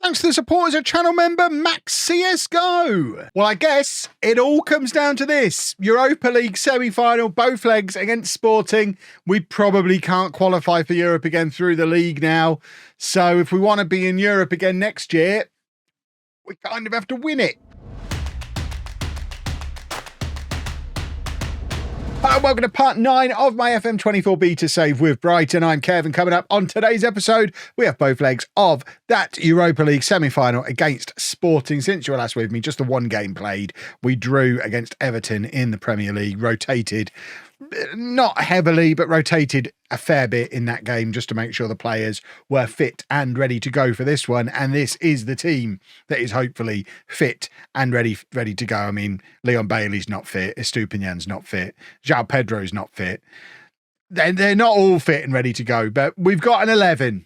Thanks to the support as a channel member, Max CSGO. Well, I guess it all comes down to this. Europa League semi-final, both legs against Sporting. We probably can't qualify for Europe again through the league now. So if we want to be in Europe again next year, we kind of have to win it. Hi, welcome to part 9 of my FM24 beta save with Brighton. I'm Kevin. Coming up on today's episode, we have both legs of that Europa League semi-final against Sporting. Since you were last with me, just the one game played. We drew against Everton in the Premier League, rotated, not heavily, but rotated a fair bit in that game just to make sure the players were fit and ready to go for this one. And this is the team that is hopefully fit and ready to go. I mean, Leon Bailey's not fit. Estupiñán's not fit. João Pedro's not fit. They're not all fit and ready to go, but we've got an 11.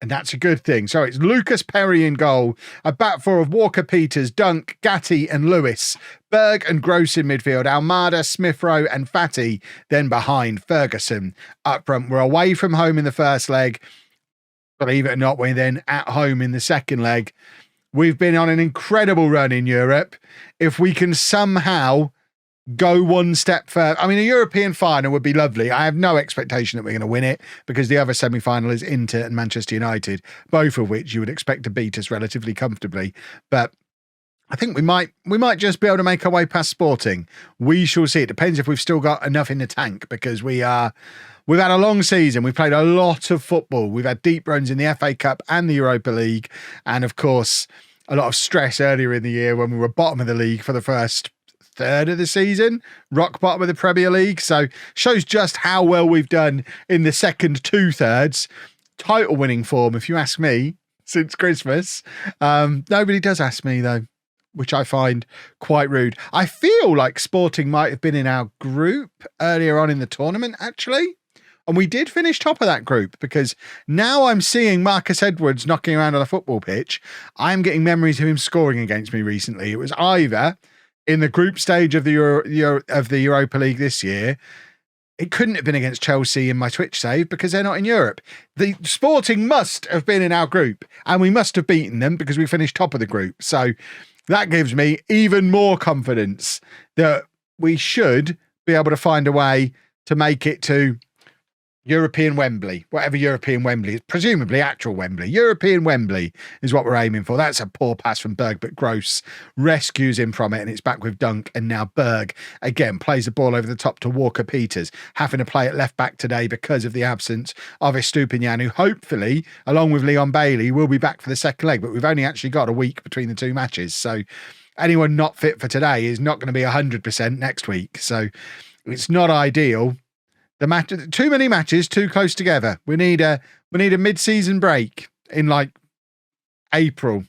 And that's a good thing. So it's Lucas Perry in goal, a back four of Walker Peters, Dunk, Gatti and Lewis, Berg and Gross in midfield, Almada, Smith Rowe and Fatty, then behind Ferguson. Up front, we're away from home in the first leg. Believe it or not, we're then at home in the second leg. We've been on an incredible run in Europe. If we can somehow go one step further. I mean, a European final would be lovely. I have no expectation that we're going to win it because the other semi-final is Inter and Manchester United, both of which you would expect to beat us relatively comfortably. But I think we might just be able to make our way past Sporting. We shall see. It depends if we've still got enough in the tank because we've had a long season. We've played a lot of football. We've had deep runs in the FA Cup and the Europa League. And of course, a lot of stress earlier in the year when we were bottom of the league for the first third of the season, rock bottom of the Premier League. So shows just how well we've done in the second 2/3. Title winning form, if you ask me, since Christmas. Nobody does ask me though, which I find quite rude. I feel like Sporting might have been in our group earlier on in the tournament, actually. And we did finish top of that group because now I'm seeing Marcus Edwards knocking around on a football pitch. I'm getting memories of him scoring against me recently. It was either in the group stage of the Europa League this year. It couldn't have been against Chelsea in my Twitch save because they're not in Europe. The Sporting must have been in our group and we must have beaten them because we finished top of the group. So that gives me even more confidence that we should be able to find a way to make it to European Wembley, whatever European Wembley is, presumably actual Wembley. European Wembley is what we're aiming for. That's a poor pass from Berg, but Gross rescues him from it and it's back with Dunk. And now Berg again plays the ball over the top to Walker Peters, having to play at left back today because of the absence of Estupiñán, who hopefully, along with Leon Bailey, will be back for the second leg. But we've only actually got a week between the two matches. So anyone not fit for today is not going to be 100% next week. So it's not ideal. The match, too many matches, too close together. We need a mid-season break in like April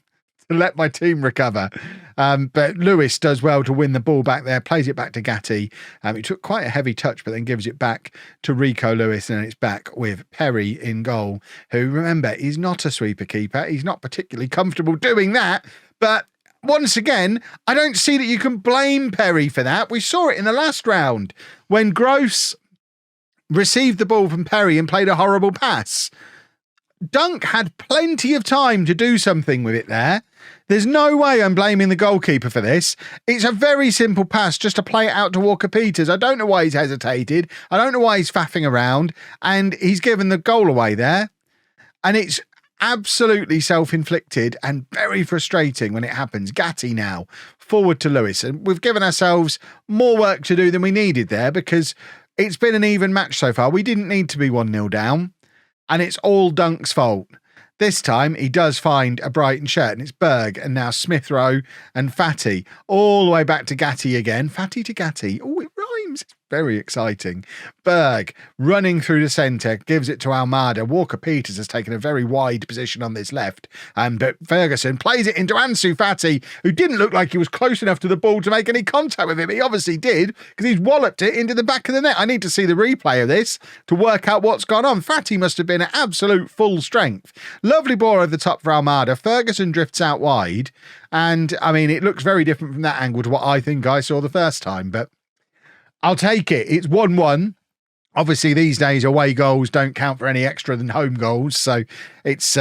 to let my team recover. But Lewis does well to win the ball back there, plays it back to Gatti. He took quite a heavy touch, but then gives it back to Rico Lewis, and it's back with Perry in goal, who, remember, is not a sweeper keeper. He's not particularly comfortable doing that, but once again, I don't see that you can blame Perry for that. We saw it in the last round when Gross received the ball from Perry and played a horrible pass. Dunk had plenty of time to do something with it there. There's no way I'm blaming the goalkeeper for this. It's a very simple pass just to play it out to Walker Peters. I don't know why he's hesitated. I don't know why he's faffing around. And he's given the goal away there. And it's absolutely self-inflicted and very frustrating when it happens. Gatti now, forward to Lewis. And we've given ourselves more work to do than we needed there because it's been an even match so far. We didn't need to be 1-0 down, and it's all Dunk's fault. This time, he does find a Brighton shirt, and it's Berg, and now Smith Rowe and Fatty, all the way back to Gatti again. Fatty to Gatti. Oh, it rhymes. It's very exciting. Berg running through the centre, gives it to Almada. Walker Peters has taken a very wide position on this left, but Ferguson plays it into Ansu Fati, who didn't look like he was close enough to the ball to make any contact with him. He obviously did, because he's walloped it into the back of the net. I need to see the replay of this to work out what's gone on. Fati must have been at absolute full strength. Lovely ball over the top for Almada. Ferguson drifts out wide, and I mean, it looks very different from that angle to what I think I saw the first time, but I'll take it. It's 1-1. Obviously, these days, away goals don't count for any extra than home goals. So it's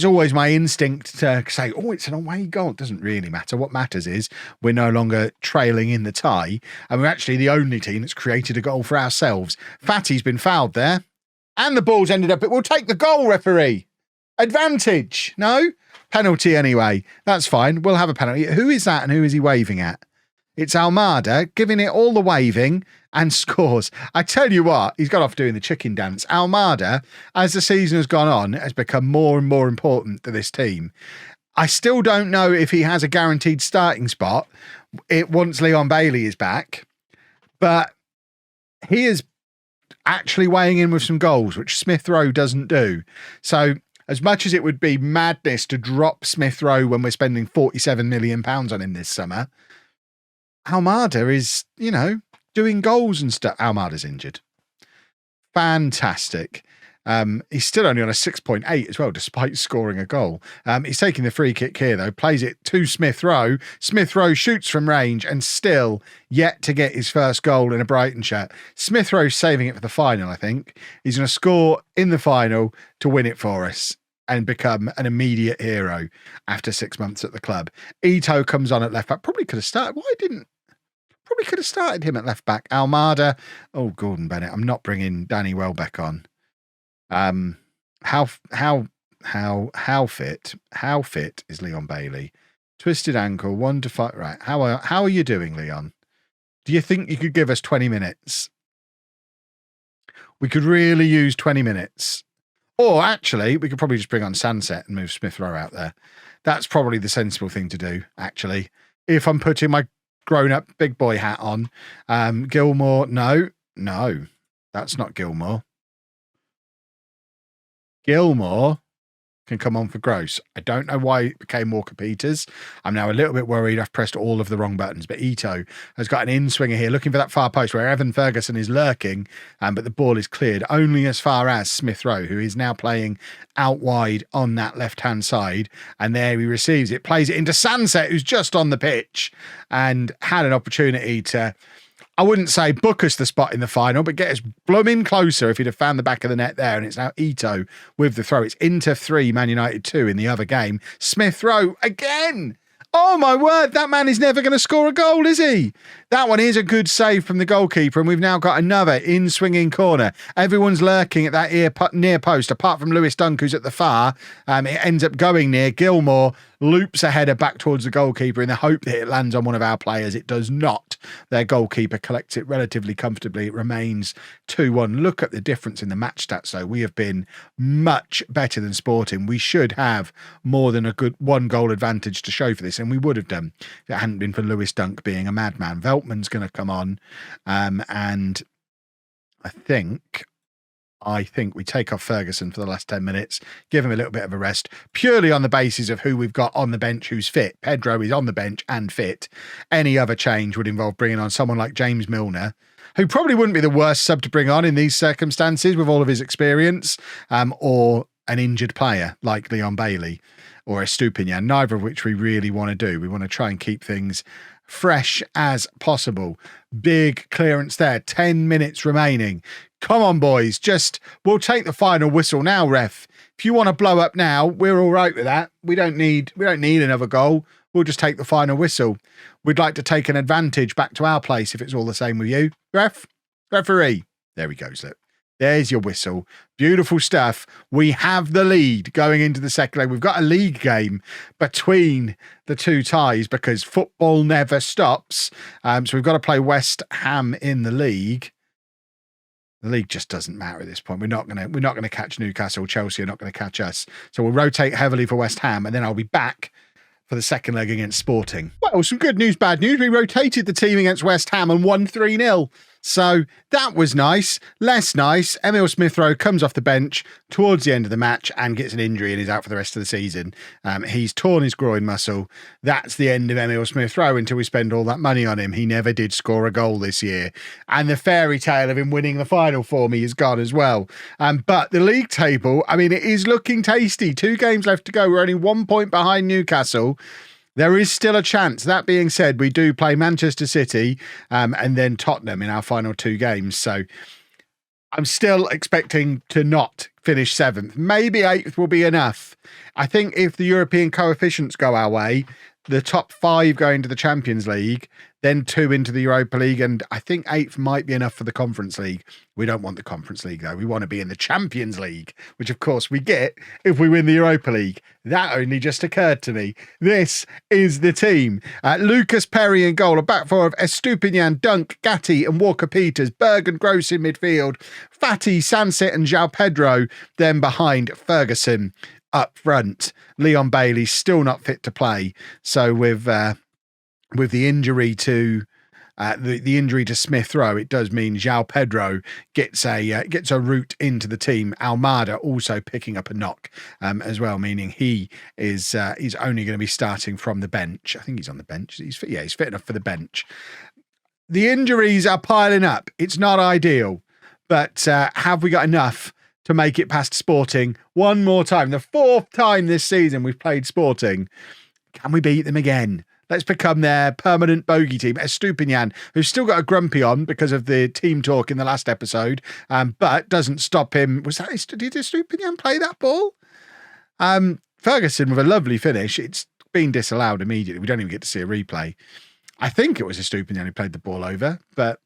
always my instinct to say, oh, it's an away goal. It doesn't really matter. What matters is we're no longer trailing in the tie. And we're actually the only team that's created a goal for ourselves. Fatty's been fouled there. And the ball's ended up, we'll take the goal, referee. Advantage. No? Penalty anyway. That's fine. We'll have a penalty. Who is that and who is he waving at? It's Almada giving it all the waving and scores. I tell you what, he's got off doing the chicken dance. Almada, as the season has gone on, has become more and more important to this team. I still don't know if he has a guaranteed starting spot once Leon Bailey is back, but he is actually weighing in with some goals, which Smith Rowe doesn't do. So as much as it would be madness to drop Smith Rowe when we're spending £47 million on him this summer, Almada is, doing goals and stuff. Almada's injured. Fantastic. He's still only on a 6.8 as well, despite scoring a goal. He's taking the free kick here, though, plays it to Smith Rowe. Smith Rowe shoots from range and still yet to get his first goal in a Brighton shirt. Smith Rowe's saving it for the final, I think. He's going to score in the final to win it for us and become an immediate hero after 6 months at the club. Ito comes on at left back. Probably could have started him at left back. Almada. Oh, Gordon Bennett. I'm not bringing Danny Welbeck on. How fit is Leon Bailey? Twisted ankle, 1 to 5. Right. How are you doing, Leon? Do you think you could give us 20 minutes? We could really use 20 minutes. Or actually, we could probably just bring on Sunset and move Smith Rowe out there. That's probably the sensible thing to do, actually. If I'm putting my grown-up big boy hat on. Gilmore, no, that's not Gilmore. Gilmore can come on for Gross. I don't know why it became Walker Peters. I'm now a little bit worried I've pressed all of the wrong buttons, but Ito has got an in-swinger here looking for that far post where Evan Ferguson is lurking, but the ball is cleared only as far as Smith Rowe, who is now playing out wide on that left-hand side, and there he receives it, plays it into Sunset, who's just on the pitch and had an opportunity to, I wouldn't say book us the spot in the final, but get us blooming closer if he'd have found the back of the net there. And it's now Ito with the throw. It's Inter 3, Man United 2 in the other game. Smith Rowe again. Oh, my word. That man is never going to score a goal, is he? That one is a good save from the goalkeeper, and we've now got another in-swinging corner. Everyone's lurking at that near post, apart from Lewis Dunk, who's at the far. It ends up going near. Gilmore loops a header back towards the goalkeeper in the hope that it lands on one of our players. It does not. Their goalkeeper collects it relatively comfortably. It remains 2-1. Look at the difference in the match stats, though. We have been much better than Sporting. We should have more than a good 1-goal advantage to show for this, and we would have done if it hadn't been for Lewis Dunk being a madman. Veltman's going to come on, and I think we take off Ferguson for the last 10 minutes, give him a little bit of a rest, purely on the basis of who we've got on the bench who's fit. Pedro is on the bench and fit. Any other change would involve bringing on someone like James Milner, who probably wouldn't be the worst sub to bring on in these circumstances with all of his experience, or an injured player like Leon Bailey or Estupinian, neither of which we really want to do. We want to try and keep things fresh as possible. Big clearance there. 10 minutes remaining. Come on, boys. We'll take the final whistle now, ref. If you want to blow up now, we're all right with that. We don't need another goal. We'll just take the final whistle. We'd like to take an advantage back to our place if it's all the same with you. Referee. There he goes. Look. There's your whistle. Beautiful stuff. We have the lead going into the second leg. We've got a league game between the two ties because football never stops. So we've got to play West Ham in the league. The league just doesn't matter at this point. We're not going to catch Newcastle. Chelsea are not going to catch us. So we'll rotate heavily for West Ham, and then I'll be back for the second leg against Sporting. Well, some good news, bad news. We rotated the team against West Ham and won 3-0. So that was nice. Less nice, Emil Smith Rowe comes off the bench towards the end of the match and gets an injury and is out for the rest of the season. He's torn his groin muscle. That's the end of Emil Smith Rowe until we spend all that money on him. He never did score a goal this year. And the fairy tale of him winning the final for me is gone as well. But the league table, it is looking tasty. 2 games left to go. We're only 1 point behind Newcastle. There is still a chance. That being said, we do play Manchester City and then Tottenham in our final 2 games. So I'm still expecting to not finish 7th. Maybe 8th will be enough. I think if the European coefficients go our way, the top 5 go into the Champions League, then 2 into the Europa League, and I think 8th might be enough for the Conference League. We don't want the Conference League, though. We want to be in the Champions League, which, of course, we get if we win the Europa League. That only just occurred to me. This is the team. Lucas Perry in goal, a back four of Estupinian, Dunk, Gatti and Walker-Peters, Berg and Gross in midfield, Fati, Sanset and João Pedro, then behind Ferguson. Up front, Leon Bailey still not fit to play. So with the injury to the injury to Smith Rowe, it does mean João Pedro gets a route into the team. Almada also picking up a knock as well, meaning he's only going to be starting from the bench. I think he's on the bench. He's fit enough for the bench. The injuries are piling up. It's not ideal, but have we got enough to make it past Sporting one more time? The 4th time this season we've played Sporting. Can we beat them again? Let's become their permanent bogey team. Estupinian, who's still got a grumpy on because of the team talk in the last episode, but doesn't stop him. Did Estupinian play that ball? Ferguson with a lovely finish. It's been disallowed immediately. We don't even get to see a replay. I think it was Estupinian who played the ball over, but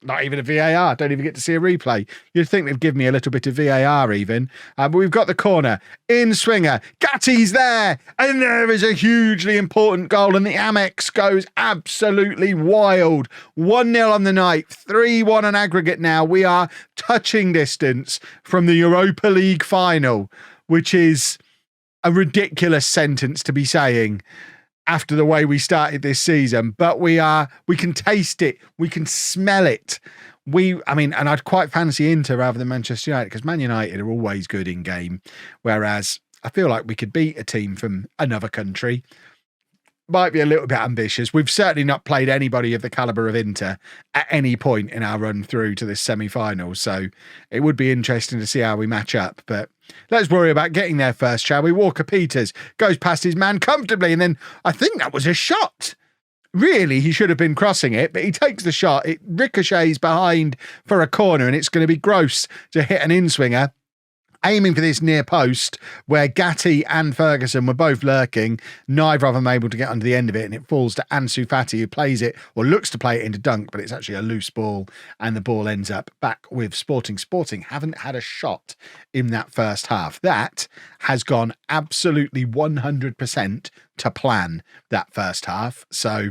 not even a VAR. Don't even get to see a replay. You'd think they'd give me a little bit of VAR even. But we've got the corner. In swinger. Gatti's there. And there is a hugely important goal. And the Amex goes absolutely wild. 1-0 on the night. 3-1 on aggregate now. We are touching distance from the Europa League final, which is a ridiculous sentence to be saying after the way we started this season, but we can taste it. We can smell it. And I'd quite fancy Inter rather than Manchester United, because Man United are always good in game. Whereas I feel like we could beat a team from another country. Might be a little bit ambitious. We've certainly not played anybody of the caliber of Inter at any point in our run through to this semi-final. So it would be interesting to see how we match up. But let's worry about getting there first, shall we? Walker-Peters goes past his man comfortably. And then I think that was a shot. Really, he should have been crossing it, but he takes the shot. It ricochets behind for a corner, and it's going to be Gross to hit an in-swinger, aiming for this near post where Gatti and Ferguson were both lurking. Neither of them able to get under the end of it, and it falls to Ansu Fati, who plays it, or looks to play it into Dunk, but it's actually a loose ball, and the ball ends up back with Sporting. Sporting haven't had a shot in that first half. That has gone absolutely 100% to plan, that first half. So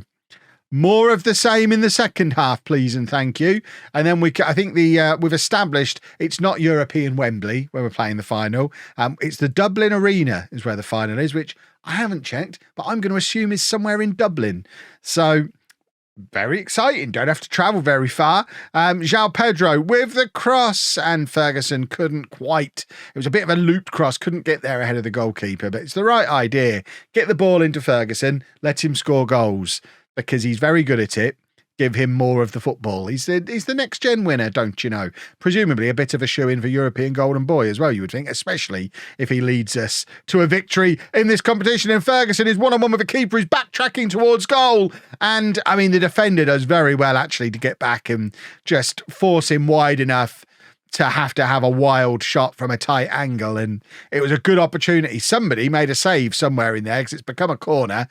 more of the same in the second half, please and thank you. And then we've established it's not European Wembley where we're playing the final. It's the Dublin Arena is where the final is, which I haven't checked, but I'm going to assume is somewhere in Dublin. So very exciting. Don't have to travel very far. João Pedro with the cross, and Ferguson couldn't quite. It was a bit of a looped cross. Couldn't get there ahead of the goalkeeper, but it's the right idea. Get the ball into Ferguson. Let him score goals, because he's very good at it. Give him more of the football. He's the next gen winner, don't you know? Presumably a bit of a shoe-in for European Golden Boy as well, you would think, especially if he leads us to a victory in this competition. And Ferguson is one-on-one with a keeper. He's backtracking towards goal. And, the defender does very well, actually, to get back and just force him wide enough to have a wild shot from a tight angle. And it was a good opportunity. Somebody made a save somewhere in there because it's become a corner.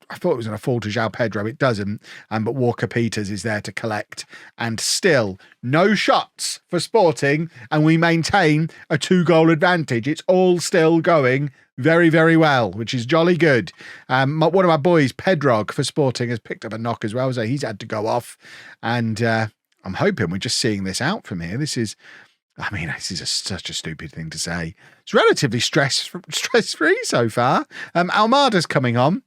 I thought it was going to fall to João Pedro. It doesn't. But Walker-Peters is there to collect. And still, no shots for Sporting. And we maintain a 2-goal advantage. It's all still going very, very well, which is jolly good. One of my boys, Pedrog, for Sporting, has picked up a knock as well. So he's had to go off. And I'm hoping we're just seeing this out from here. This is such a stupid thing to say. It's relatively stress-free so far. Almada's coming on.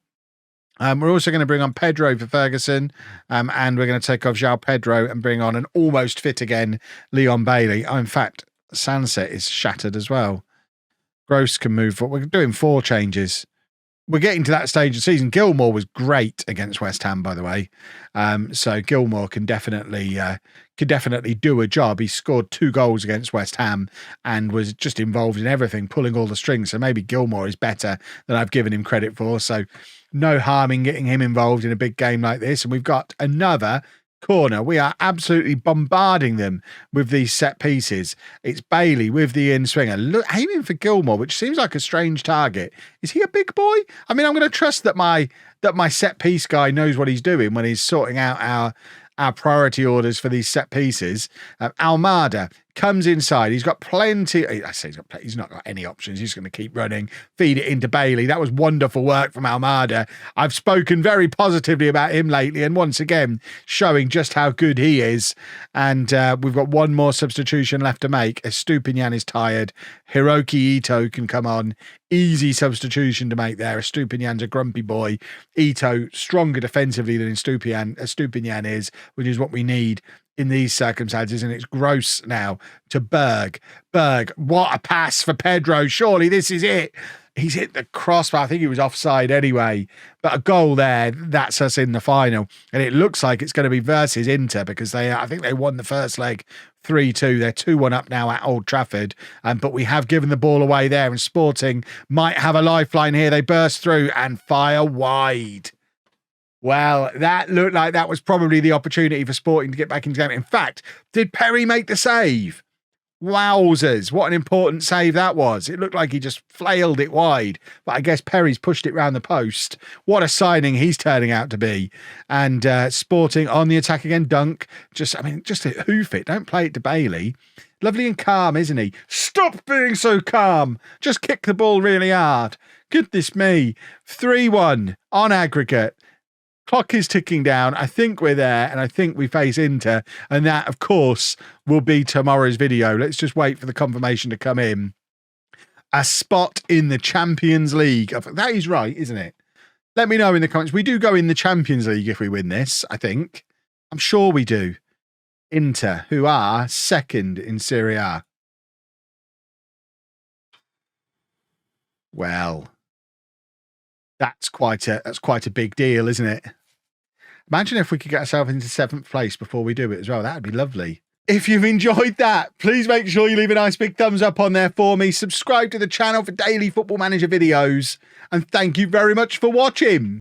We're also going to bring on Pedro for Ferguson, and we're going to take off João Pedro and bring on an almost fit again Leon Bailey. In fact, Sanset is shattered as well. Gross can move. We're doing 4 changes. We're getting to that stage of the season. Gilmore was great against West Ham, by the way. So Gilmore can definitely do a job. He scored 2 goals against West Ham and was just involved in everything, pulling all the strings. So maybe Gilmore is better than I've given him credit for. So no harm in getting him involved in a big game like this. And we've got another corner. We are absolutely bombarding them with these set pieces. It's Bailey with the in-swinger. Look, aiming for Gilmore, which seems like a strange target. Is he a big boy? I mean, I'm going to trust that my set piece guy knows what he's doing when he's sorting out our priority orders for these set pieces. Almada comes inside. He's got plenty. I say he's not got any options. He's going to keep running, feed it into Bailey. That was wonderful work from Almada. I've spoken very positively about him lately, and once again, showing just how good he is. And we've got one more substitution left to make. Estupinian is tired. Hiroki Ito can come on. Easy substitution to make there. Estupinian's a grumpy boy. Ito stronger defensively than Estupinian is, which is what we need in these circumstances, and it's Gross now to Berg. Berg, what a pass for Pedro. Surely this is it. He's hit the crossbar. I think he was offside anyway, but a goal there, that's us in the final. And it looks like it's going to be versus Inter because I think they won the first leg 3-2. They're 2-1 up now at Old Trafford, but we have given the ball away there, and Sporting might have a lifeline here. They burst through and fire wide. Well, that looked like that was probably the opportunity for Sporting to get back into the game. In fact, did Perry make the save? Wowzers, what an important save that was. It looked like he just flailed it wide, but I guess Perry's pushed it round the post. What a signing he's turning out to be. And Sporting on the attack again. Dunk, just hoof it. Don't play it to Bailey. Lovely and calm, isn't he? Stop being so calm. Just kick the ball really hard. Goodness me. 3-1 on aggregate. Clock is ticking down. I think we're there, and I think we face Inter, and that, of course, will be tomorrow's video. Let's just wait for the confirmation to come in. A spot in the Champions League. That is right, isn't it? Let me know in the comments. We do go in the Champions League if we win this, I think. I'm sure we do. Inter, who are second in Serie A. Well, that's quite a big deal, isn't it? Imagine if we could get ourselves into 7th place before we do it as well. That would be lovely. If you've enjoyed that, please make sure you leave a nice big thumbs up on there for me. Subscribe to the channel for daily Football Manager videos. And thank you very much for watching.